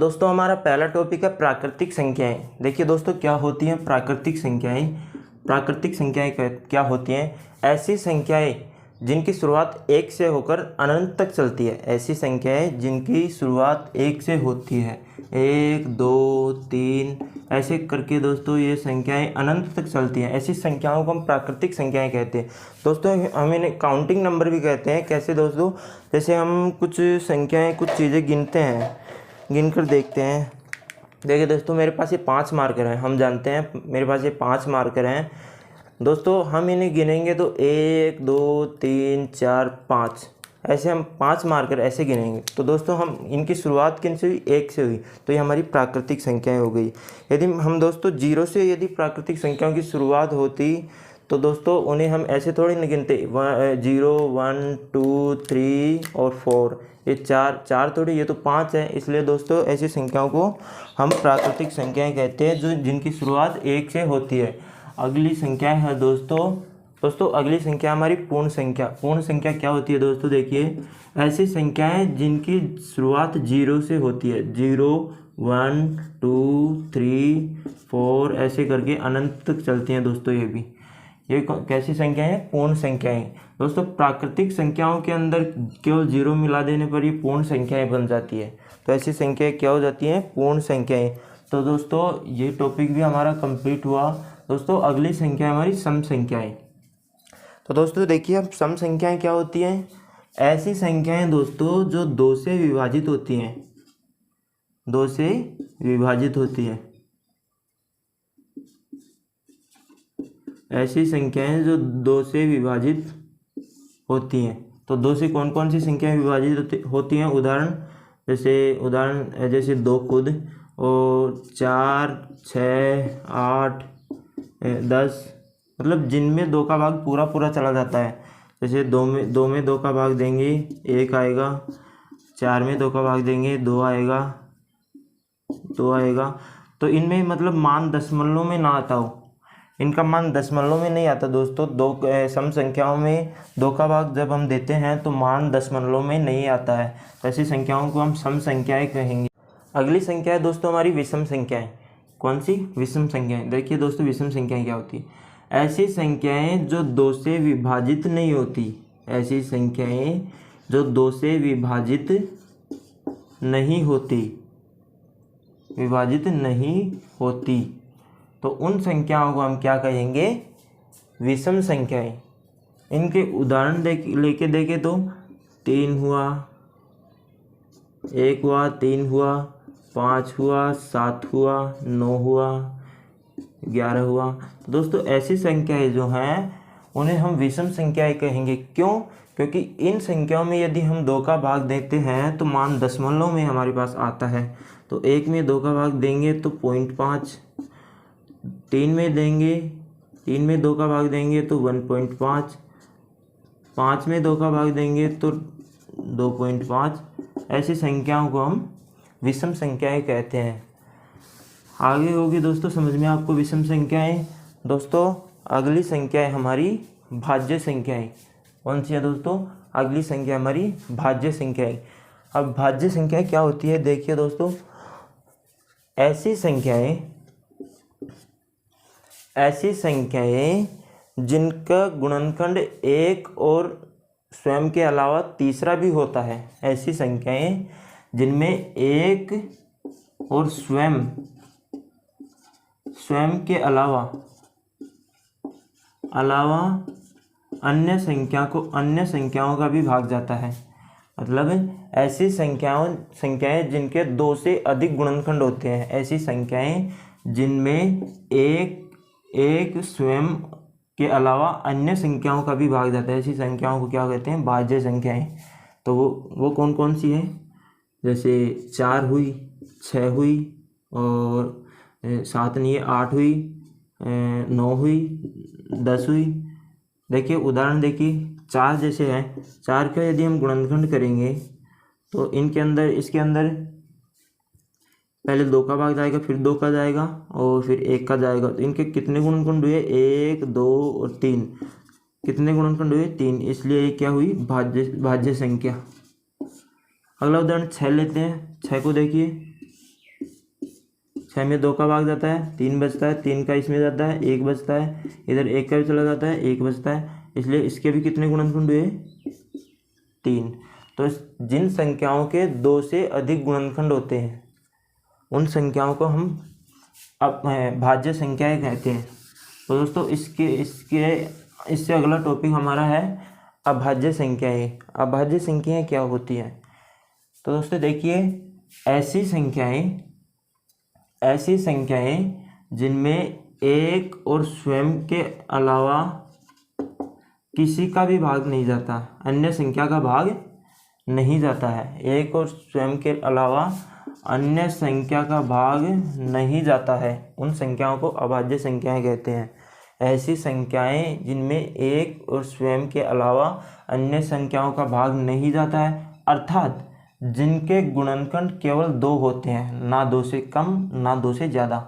दोस्तों हमारा पहला टॉपिक है प्राकृतिक संख्याएं। देखिए दोस्तों क्या होती हैं प्राकृतिक संख्याएं। प्राकृतिक संख्याएं क्या होती हैं? ऐसी संख्याएं जिनकी शुरुआत एक से होकर अनंत तक चलती है। ऐसी संख्याएं जिनकी शुरुआत एक से होती है, 1 2 3 ऐसे करके दोस्तों ये संख्याएं अनंत तक चलती हैं। ऐसी संख्याओं को हम प्राकृतिक संख्याएं कहते हैं। दोस्तों हम इन्हें काउंटिंग नंबर भी कहते हैं। कैसे दोस्तों? जैसे हम कुछ संख्याएं कुछ चीज़ें गिनते हैं, गिन कर देखते हैं। देखिए दोस्तों मेरे पास ये 5 मार्कर हैं। हम जानते हैं मेरे पास ये 5 मार्कर हैं। दोस्तों हम इन्हें गिनेंगे तो 1 2 3 4 5 ऐसे हम 5 मार्कर ऐसे गिनेंगे। तो दोस्तों हम इनकी शुरुआत किन से हुई? 1 से हुई, तो ये हमारी प्राकृतिक संख्याएं हो गई। यदि हम दोस्तों 0 से यदि प्राकृतिक संख्याओं की शुरुआत होती तो दोस्तों उन्हें हम ऐसे थोड़ी नहीं गिनते 0 1 2 3 और 4, ये चार थोड़ी, ये तो 5 है। इसलिए दोस्तों ऐसी संख्याओं को हम प्राकृतिक संख्याएं कहते हैं जो जिनकी शुरुआत 1 से होती है। अगली संख्या है दोस्तों अगली संख्या हमारी पूर्ण संख्या। पूर्ण संख्या क्या होती है दोस्तों? देखिए ऐसी संख्याएं जिनकी शुरुआत 0 से होती है, 0 1 2 3 4 ऐसे करके अनंत तक चलती हैं। दोस्तों ये कैसी संख्या है? पूर्ण संख्याएं। दोस्तों प्राकृतिक संख्याओं के अंदर केवल 0 मिला देने पर ये पूर्ण संख्याएं बन जाती है। तो ऐसी संख्याएं क्या हो जाती हैं? पूर्ण संख्याएं। तो दोस्तों ये टॉपिक भी हमारा कंप्लीट हुआ। दोस्तों अगली संख्या हमारी सम संख्याएं। तो दोस्तों देखिए अब सम संख्याएं क्या होती हैं? ऐसी संख्याएं दोस्तों जो 2 से विभाजित होती हैं, 2 से विभाजित होती है। ऐसी संख्याएं जो 2 से विभाजित होती हैं। तो 2 से कौन कौन सी संख्याएं विभाजित होती हैं? उदाहरण जैसे 2 खुद और 4 6 8 10, मतलब जिनमें 2 का भाग पूरा चला जाता है। जैसे 2 में 2 का भाग देंगे 1 आएगा, 4 में 2 का भाग देंगे 2 आएगा। तो इनमें मतलब मान दशमलव में ना आता हो, इनका मान दशमलव में नहीं आता दोस्तों। सम संख्याओं में 2 का भाग जब हम देते हैं तो मान दशमलव में नहीं आता है। तो ऐसी संख्याओं को हम सम संख्याएं कहेंगे। अगली संख्या है दोस्तों हमारी विषम संख्याएं। कौन सी? विषम संख्याएं। देखिए दोस्तों विषम संख्याएं क्या होती है? ऐसी संख्याएं जो 2 से विभाजित नहीं होती। ऐसी संख्याएं जो 2 से विभाजित नहीं होती, तो उन संख्याओं को हम क्या कहेंगे? विषम संख्याएं। इनके उदाहरण लेके देखें तो 3 हुआ, 1 हुआ, 3 हुआ, 5 हुआ, 7 हुआ, 9 हुआ, 11 हुआ। तो दोस्तों ऐसी संख्याएं जो हैं उन्हें हम विषम संख्याएं कहेंगे। क्यों? क्योंकि इन संख्याओं में यदि हम 2 का भाग देते हैं तो मान दशमलव में हमारे पास आता है। तो 1 में 2 का भाग देंगे तो 0.5, 3 में 2 का भाग देंगे तो 1.5, 5 में 2 का भाग देंगे तो 2.5। ऐसी संख्याओं को हम विषम संख्याएं कहते हैं। आगे होगी दोस्तों समझ में आपको विषम संख्याएं। दोस्तों अगली संख्या है हमारी भाज्य संख्याएं। कौन सी है दोस्तों? अगली संख्या हमारी भाज्य संख्याएं। अब भाज्य संख्याएं क्या होती है? देखिए दोस्तों ऐसी संख्याएं जिनका गुणनखंड 1 और स्वयं के अलावा तीसरा भी होता है। ऐसी संख्याएं जिनमें 1 और स्वयं के अलावा अन्य संख्याओं का भी भाग जाता है। मतलब ऐसी संख्याएं जिनके 2 से अधिक गुणनखंड होते हैं। ऐसी संख्याएं जिनमें एक स्वयं के अलावा अन्य संख्याओं का भी भाग जाता है। ऐसी संख्याओं को क्या कहते हैं? भाज्य संख्याएं। तो वो कौन कौन सी हैं? जैसे 4 हुई, 6 हुई और 7 नहीं है 8 हुई, 9 हुई, 10 हुई। देखिए उदाहरण देखिए 4 जैसे हैं, 4 का यदि हम गुणनखंड करेंगे तो इसके अंदर पहले 2 का भाग जाएगा, फिर 2 का जाएगा और फिर 1 का जाएगा। तो इनके कितने गुणनखंड हुए? 1 2 और 3। कितने गुणनखंड हुए? 3। इसलिए ये क्या हुई? भाज्य संख्या। अगला उदाहरण 6 लेते हैं। 6 को देखिए 6 में 2 का भाग जाता है, 3 बचता है, 3 का इसमें जाता है, 1 बचता है, इधर 1 का भी चला जाता है, 1 बचता है, इसलिए इसके भी कितने गुणनखंड हुए? 3। तो जिन संख्याओं के 2 से अधिक गुणनखंड होते हैं उन संख्याओं को हम भाज्य संख्याएं कहते हैं। तो दोस्तों इससे अगला टॉपिक हमारा है अभाज्य संख्याएं। अभाज्य संख्याएं क्या होती हैं? तो दोस्तों देखिए, ऐसी संख्याएं जिनमें एक और स्वयं के अलावा किसी का भी भाग नहीं जाता, अन्य संख्या का भाग नहीं जाता है, एक और स्वयं के अलावा अन्य संख्या का भाग नहीं जाता है, उन संख्याओं को अभाज्य संख्याएं कहते हैं। ऐसी संख्याएं जिनमें एक और स्वयं के अलावा अन्य संख्याओं का भाग नहीं जाता है, अर्थात जिनके गुणनखंड केवल 2 होते हैं, ना 2 से कम ना 2 से ज़्यादा।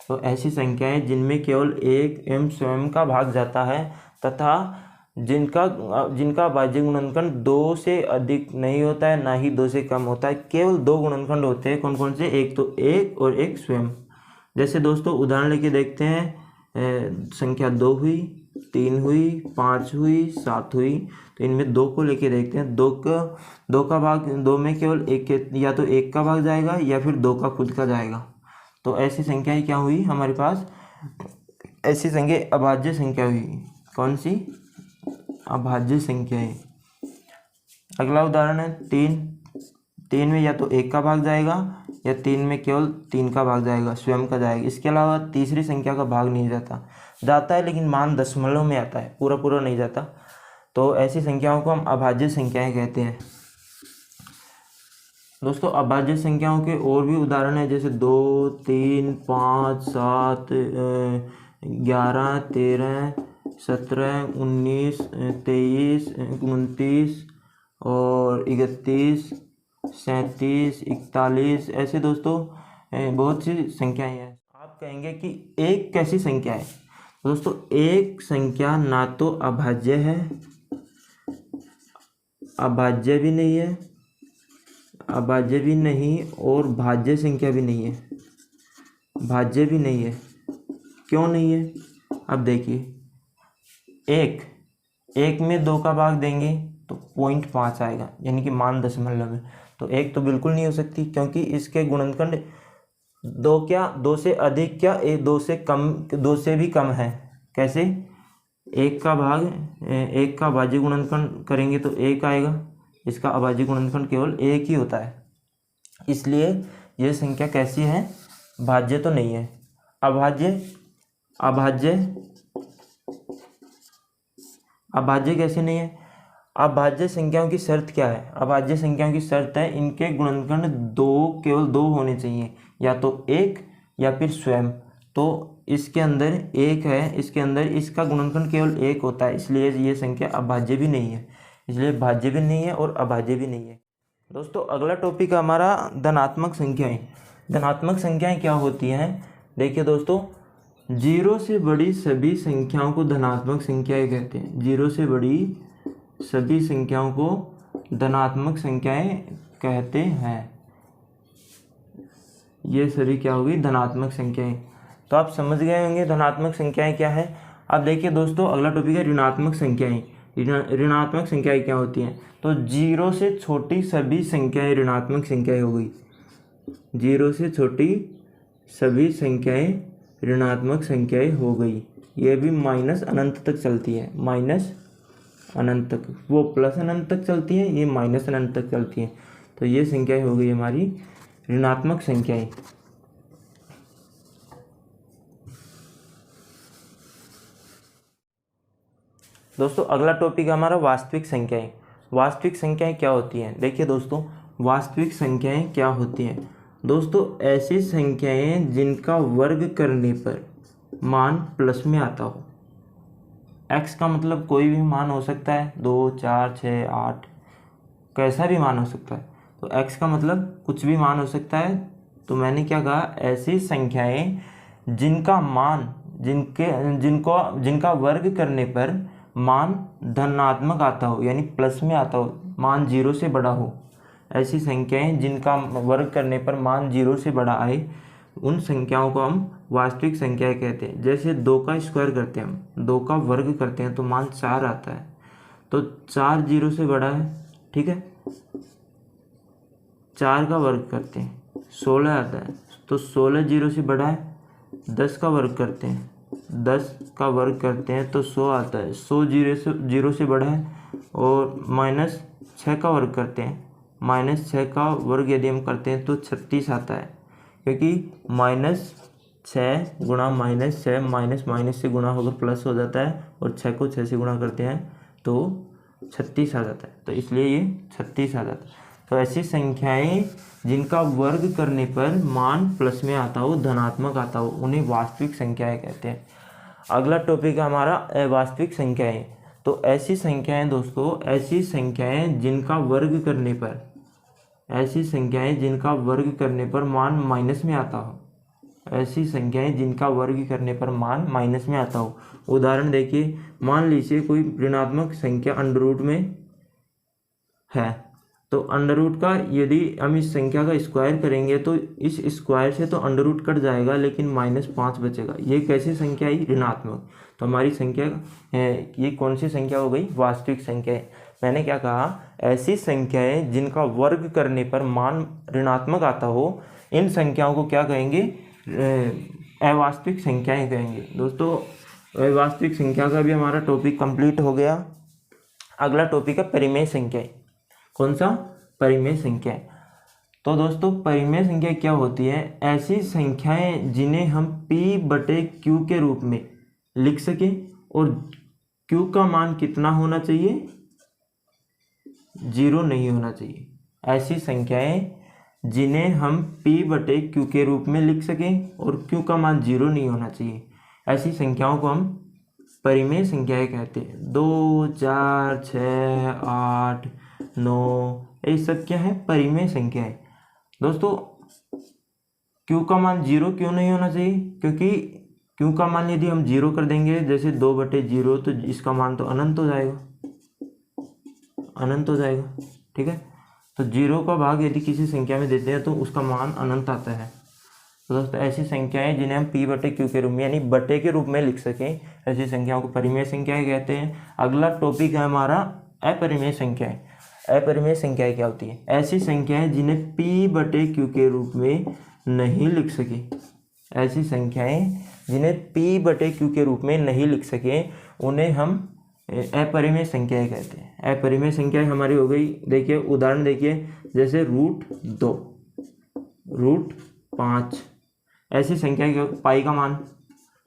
तो ऐसी संख्याएं जिनमें केवल एक एवं स्वयं का भाग जाता है तथा जिनका भाज्य गुणनखंड 2 से अधिक नहीं होता है, ना ही 2 से कम होता है, केवल 2 गुणनखंड होते हैं। कौन कौन से? एक तो एक और एक स्वयं। जैसे दोस्तों उदाहरण लेके देखते हैं, संख्या 2 हुई, 3 हुई, 5 हुई, 7 हुई। तो इनमें 2 को लेके देखते हैं। 2 का भाग, 2 में केवल एक, या तो 1 का भाग जाएगा या फिर 2 का खुद का जाएगा। तो ऐसी संख्याएं क्या हुई हमारे पास? ऐसी संख्या अभाज्य संख्या हुई। कौन सी? अभाज्य संख्याएं। अगला उदाहरण है 3 में या तो 1 का भाग जाएगा या 3 में केवल 3 का भाग जाएगा, स्वयं का जाएगा। इसके अलावा तीसरी संख्या का भाग नहीं जाता है लेकिन मान दशमलव में आता है, पूरा नहीं जाता। तो ऐसी संख्याओं को हम अभाज्य संख्याएं कहते हैं। दोस्तों अभाज्य संख्याओं के और भी उदाहरण है, जैसे 2, 3, 5, 7, 11, 13, 17, 19, 23, 29 और 31, 37, 41। ऐसे दोस्तों बहुत सी संख्याएं हैं। आप कहेंगे कि एक कैसी संख्या है? दोस्तों एक संख्या ना तो अभाज्य है, अभाज्य भी नहीं है, अभाज्य भी नहीं और भाज्य संख्या भी नहीं है, भाज्य भी नहीं है। क्यों नहीं है? अब देखिए, एक में 2 का भाग देंगे तो 0.5 आएगा, यानी कि मान दशमलव में। तो एक तो बिल्कुल नहीं हो सकती, क्योंकि इसके गुणनखंड 2 से अधिक क्या 2 से कम, 2 से भी कम है। कैसे? एक का भाज्य गुणनखंड करेंगे तो 1 आएगा, इसका अभाज्य गुणनखंड केवल 1 ही होता है। इसलिए यह संख्या कैसी है? भाज्य तो नहीं है। अभाज्य कैसे नहीं है? अभाज्य संख्याओं की शर्त क्या है? अभाज्य संख्याओं की शर्त है इनके गुणनखंड केवल 2 होने चाहिए, या तो 1 या फिर स्वयं। तो इसके अंदर 1 है, इसके अंदर इसका गुणनखंड केवल 1 होता है, इसलिए ये संख्या अभाज्य भी नहीं है। इसलिए भाज्य भी नहीं है और अभाज्य भी नहीं है। दोस्तों अगला टॉपिक हमारा धनात्मक संख्याएं। धनात्मक संख्याएं क्या होती हैं? देखिए दोस्तों, 0 से बड़ी सभी संख्याओं को धनात्मक संख्याएं कहते हैं। 0 से बड़ी सभी संख्याओं को धनात्मक संख्याएं कहते हैं। ये सभी क्या होगी? धनात्मक संख्याएं। तो आप समझ गए होंगे धनात्मक संख्याएं क्या है। अब देखिए दोस्तों, अगला टॉपिक है ऋणात्मक संख्याएं। ऋणात्मक संख्याएं क्या होती हैं? तो 0 से छोटी सभी संख्याएं ऋणात्मक संख्याएं हो गई। 0 से छोटी सभी संख्याएं ऋणात्मक संख्याएं हो गई। ये भी माइनस अनंत तक चलती है, माइनस अनंत तक। वो प्लस अनंत तक चलती है, ये माइनस अनंत तक चलती है। तो ये संख्याएं हो गई हमारी ऋणात्मक संख्याएं। दोस्तों अगला टॉपिक हमारा वास्तविक संख्याएं। वास्तविक संख्याएं क्या होती हैं? देखिए दोस्तों, वास्तविक संख्याएं क्या होती हैं? दोस्तों ऐसी संख्याएं जिनका वर्ग करने पर मान प्लस में आता हो। x का मतलब कोई भी मान हो सकता है, 2, 4, 6, 8, कैसा भी मान हो सकता है। तो x का मतलब कुछ भी मान हो सकता है। तो मैंने क्या कहा? ऐसी संख्याएं जिनका मान जिनका वर्ग करने पर मान धनात्मक आता हो, यानी प्लस में आता हो, मान 0 से बड़ा हो। ऐसी संख्याएं जिनका वर्ग करने पर मान 0 से बड़ा आए, उन संख्याओं को हम वास्तविक संख्याएं कहते हैं। जैसे 2 का स्क्वायर करते हैं, हम 2 का वर्ग करते हैं तो मान 4 आता है, तो 4 0 से बड़ा है, ठीक है। 4 का वर्ग करते हैं 16 आता है, तो 16 0 से बड़ा है। 10 का वर्ग करते हैं, 10 का वर्ग करते हैं तो 100 आता है, 100 0 से बड़ा है। और -6 का वर्ग करते हैं, -6 का वर्ग यदि हम करते हैं तो 36 आता है, क्योंकि -6 गुणा -6 माइनस माइनस से गुणा होकर प्लस हो जाता है, और 6 को 6 से गुणा करते हैं तो 36 आ जाता है, तो इसलिए ये 36 आ जाता है। तो ऐसी संख्याएं जिनका वर्ग करने पर मान प्लस में आता हो, धनात्मक आता हो, उन्हें वास्तविक संख्याएं कहते हैं। अगला टॉपिक है हमारा अवास्तविक संख्याएं। तो ऐसी संख्याएं दोस्तों, ऐसी संख्याएं जिनका वर्ग करने पर, ऐसी संख्याएं जिनका वर्ग करने पर मान माइनस में आता हो, ऐसी संख्याएं जिनका वर्ग करने पर मान माइनस में आता हो। उदाहरण देखिए, मान लीजिए कोई ऋणात्मक संख्या अंडर रूट में है, तो अंडर रूट का यदि हम इस संख्या का स्क्वायर करेंगे तो इस स्क्वायर से तो अंडर रूट कट जाएगा, लेकिन -5 बचेगा। ये कैसी संख्या है? ऋणात्मक। तो हमारी संख्या ये कौन सी संख्या हो गई? वास्तविक संख्या है। मैंने क्या कहा? ऐसी संख्याएं जिनका वर्ग करने पर मान ऋणात्मक आता हो, इन संख्याओं को क्या कहेंगे? अवास्तविक संख्याएं कहेंगे। दोस्तों, अवास्तविक संख्या का भी हमारा टॉपिक कंप्लीट हो गया। अगला टॉपिक है परिमेय संख्याएं। कौन सा? परिमेय संख्या। तो दोस्तों, परिमेय संख्या क्या होती है? ऐसी संख्याएं जिन्हें हम P/Q के रूप में लिख सके, और Q का मान कितना होना चाहिए? 0 नहीं होना चाहिए। ऐसी संख्याएं जिन्हें हम P/Q के रूप में लिख सकें और Q का मान 0 नहीं होना चाहिए, ऐसी संख्याओं को हम परिमेय संख्याएं कहते हैं। 2, 4, 6, 8, 9, ये सब क्या है? परिमेय संख्याएं। दोस्तों, Q का मान 0 क्यों नहीं होना चाहिए? क्योंकि Q का मान यदि हम 0 कर देंगे, जैसे 2/0, तो इसका मान तो अनंत हो जाएगा, अनंत हो जाएगा, ठीक है। तो 0 का भाग यदि किसी संख्या में देते हैं तो उसका मान अनंत आता है। तो दोस्तों, ऐसी संख्याएं जिन्हें हम P/Q के रूप में, यानी बटे के रूप में लिख सकें, ऐसी संख्याओं को परिमेय संख्याएं कहते हैं। अगला टॉपिक है हमारा अपरिमेय संख्याएं। अपरिमेय संख्याएं क्या होती है? ऐसी संख्याएं जिन्हें P/Q के रूप में नहीं लिख सके, ऐसी संख्याएं जिन्हें P/Q के रूप में नहीं लिख सके, उन्हें हम अपरिमेय संख्याएं कहते हैं। अपरिमेय संख्याएं हमारी हो गई। देखिए, उदाहरण देखिए, जैसे √2, √5, ऐसी संख्या क्या? पाई का मान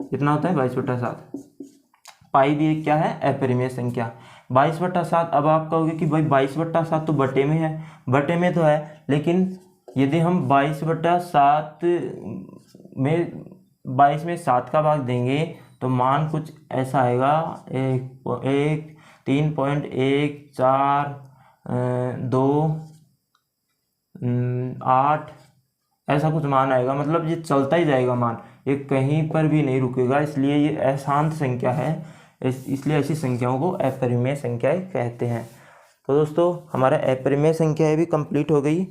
कितना होता है? 22/7। पाई भी एक क्या है? अपरिमेय संख्या। 22/7। अब आप कहोगे कि भाई 22/7 तो बटे में है। बटे में तो है, लेकिन यदि हम 22/7 में 22 में 7 का भाग देंगे तो मान कुछ ऐसा आएगा, 3.14 ऐसा कुछ मान आएगा। मतलब ये चलता ही जाएगा मान, ये कहीं पर भी नहीं रुकेगा, इसलिए ये अशांत संख्या है। इसलिए ऐसी संख्याओं को अपरिमेय संख्याएं कहते हैं। तो दोस्तों, हमारा अपरिमेय संख्याएं भी कंप्लीट हो गई।